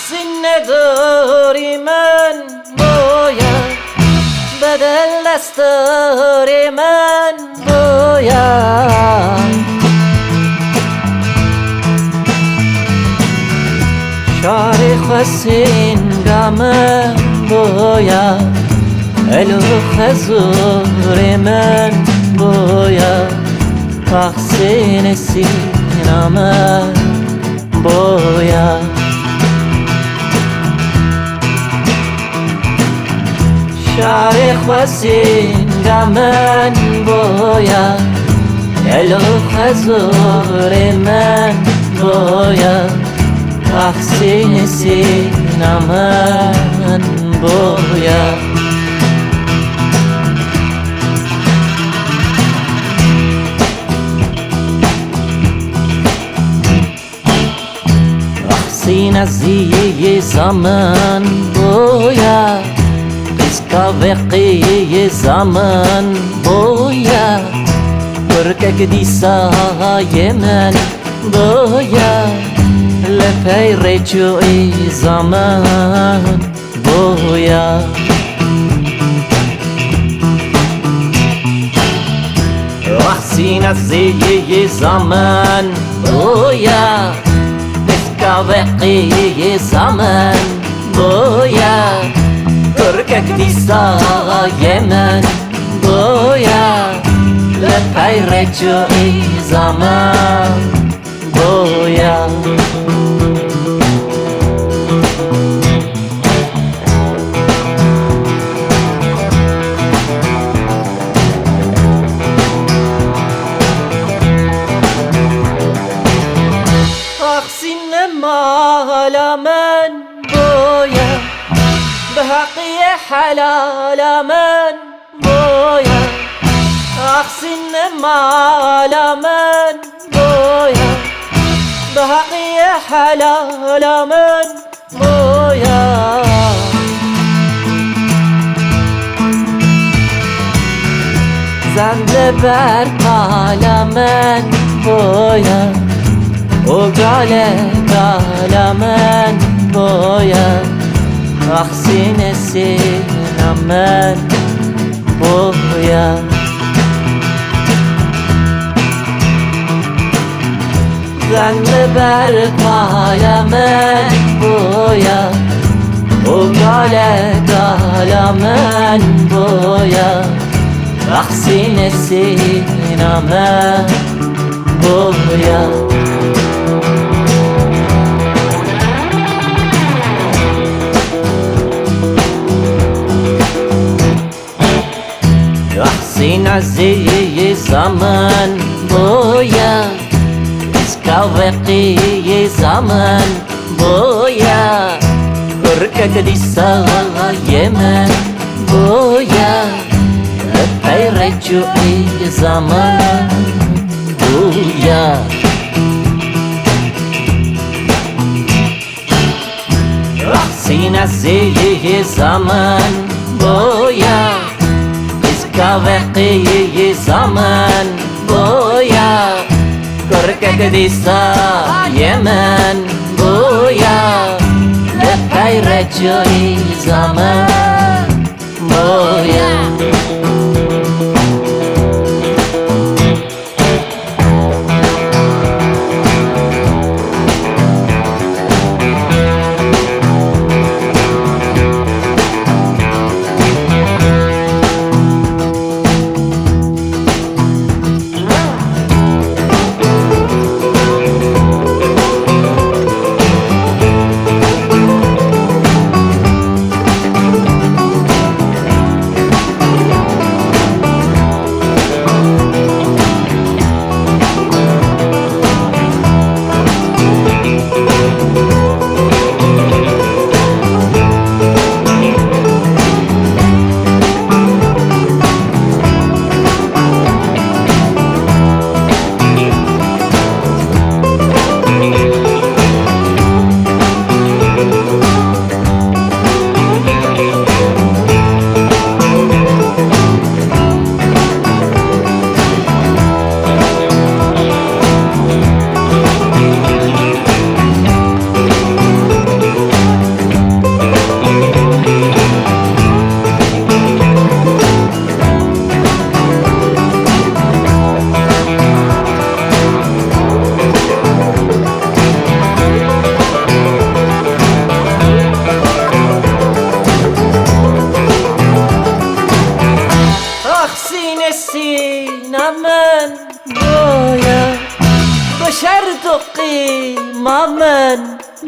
تحسین نداری من باید بدل دستار من باید شعر خسین من باید الو خزور من باید تحسین سینه من باید شعر خسین من باید الو خزور من باید تحسین سینه من باید تحسین زی زمان باید قسکا وقی زمان باید برکک دیسای من باید لپی رجوعی زمان باید تحسین زی زمان باید قسکا وقی زمان باید برکک دیسای من باید لپی رجوعی زمان باید تحسین مال من باید به حقی حلال من باید تحسین مال من باید به حقی حلال من باید زنده بر قال من باید و گال من باید تحسین سینه من باید زنده بر قال من باید و گال من باید تحسین سینه من باید تحسین زی زمان باید قسکا وقی زمان باید برکک دیسای من باید لپی رجوعی زمان باید تحسین زی زمان باید قسکا وقی زمان باید برکک دیسای من باید لپی رجوعی زمان باید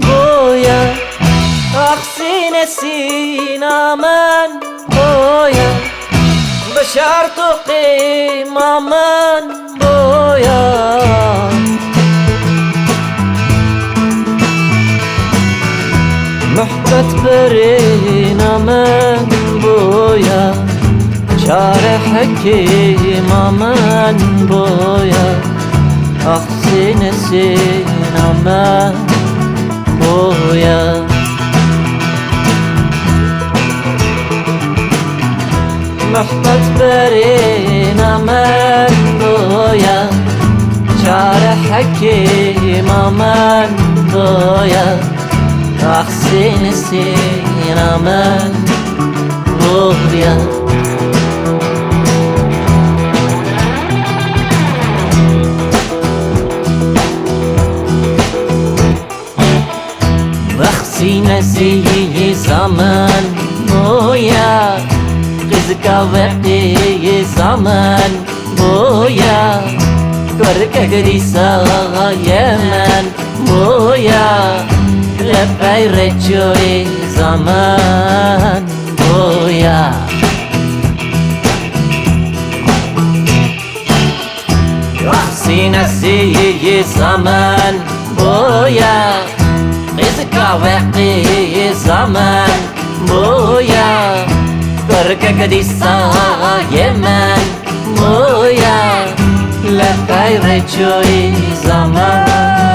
بویا أخسين سينا من بويا بشرط قيمة من بويا محبت برينا من بويا شارع حكيمة من بويا أخسين سينا من بويا محبت برينا من بويا شارع حكيمة من بويا أخسين سينا من بويا أخسين سي زمان بويا قزقا وقي زمان بويا كركا قريسا يمن بويا لبعي رجوي زمان بويا أخسين سي زمان بويا قزقا وقي زمان بويا كركا قديسا يمن بويا لخير جوي زمان